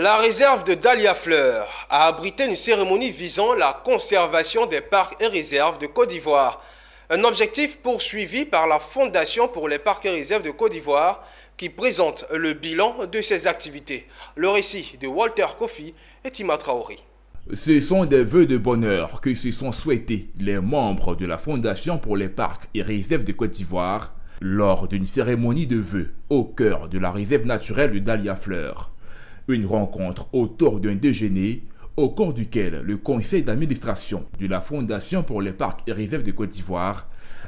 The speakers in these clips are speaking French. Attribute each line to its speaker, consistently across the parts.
Speaker 1: La réserve de Dahlia-Fleur a abrité une cérémonie visant la conservation des parcs et réserves de Côte d'Ivoire. Un objectif poursuivi par la Fondation pour les parcs et réserves de Côte d'Ivoire qui présente le bilan de ses activités. Le récit de Walter Kofi et Tima Traoré.
Speaker 2: Ce sont des vœux de bonheur que se sont souhaités les membres de la Fondation pour les parcs et réserves de Côte d'Ivoire lors d'une cérémonie de vœux au cœur de la réserve naturelle de Dahlia-Fleur. Une rencontre autour d'un déjeuner au cours duquel le conseil d'administration de la Fondation pour les parcs et réserves de Côte d'Ivoire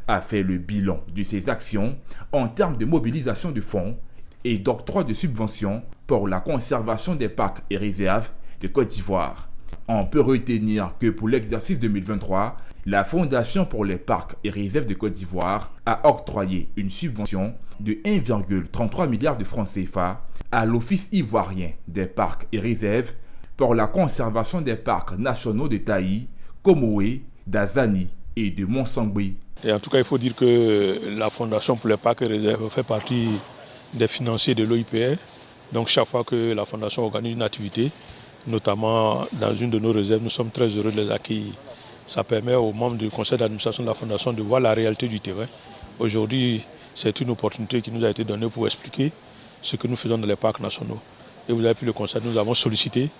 Speaker 2: a fait le bilan de ses actions en termes de mobilisation de fonds et d'octroi de subventions pour la conservation des parcs et réserves de Côte d'Ivoire. On peut retenir que pour l'exercice 2023, la Fondation pour les parcs et réserves de Côte d'Ivoire a octroyé une subvention de 1,33 milliard de francs CFA à l'Office ivoirien des parcs et réserves pour la conservation des parcs nationaux de Taï, Comoé, d'Azani et de Montsangbe.
Speaker 3: Et en tout cas, il faut dire que la Fondation pour les parcs et réserves fait partie des financiers de l'OIPR. Donc chaque fois que la Fondation organise une activité, notamment dans une de nos réserves, nous sommes très heureux de les accueillir. Ça permet aux membres du conseil d'administration de la Fondation de voir la réalité du terrain. Aujourd'hui, c'est une opportunité qui nous a été donnée pour expliquer ce que nous faisons dans les parcs nationaux. Et vous avez pu le constater, nous avons sollicité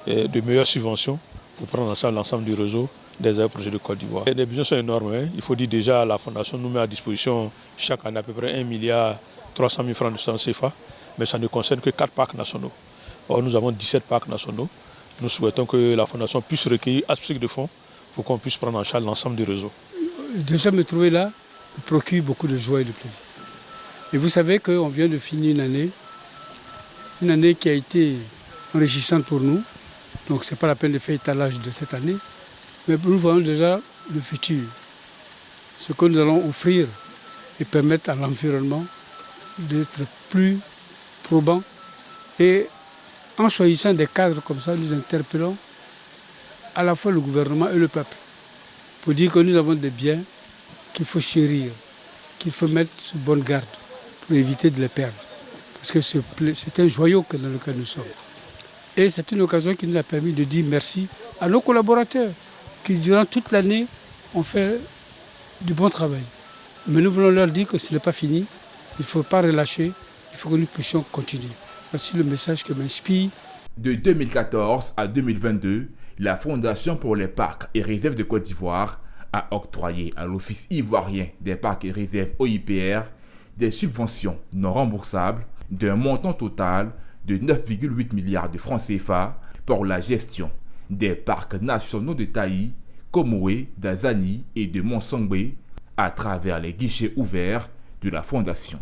Speaker 3: de meilleures subventions pour prendre en charge l'ensemble du réseau des aires projets de Côte d'Ivoire. Les besoins sont énormes. Il faut dire déjà la Fondation nous met à disposition chaque année à peu près 1,3 milliard de francs CFA, mais ça ne concerne que 4 parcs nationaux. Or, nous avons 17 parcs nationaux. Nous souhaitons que la Fondation puisse recueillir assez de fonds pour qu'on puisse prendre en charge l'ensemble du réseau.
Speaker 4: Déjà me trouver là me procure beaucoup de joie et de plaisir. Et vous savez qu'on vient de finir une année qui a été enrichissante pour nous. Donc ce n'est pas la peine de faire étalage de cette année. Mais nous voyons déjà le futur. Ce que nous allons offrir et permettre à l'environnement d'être plus probant. Et en choisissant des cadres comme ça, nous interpellons à la fois le gouvernement et le peuple pour dire que nous avons des biens qu'il faut chérir, qu'il faut mettre sous bonne garde pour éviter de les perdre. Parce que c'est un joyau dans lequel nous sommes. Et c'est une occasion qui nous a permis de dire merci à nos collaborateurs qui, durant toute l'année, ont fait du bon travail. Mais nous voulons leur dire que ce n'est pas fini, il ne faut pas relâcher, il faut que nous puissions continuer. Voici le message que m'inspire.
Speaker 2: De 2014 à 2022, la Fondation pour les parcs et réserves de Côte d'Ivoire a octroyé à l'Office ivoirien des parcs et réserves OIPR des subventions non remboursables d'un montant total de 9,8 milliards de francs CFA pour la gestion des parcs nationaux de Taï, Comoé, d'Azani et de Montsangbe à travers les guichets ouverts de la Fondation.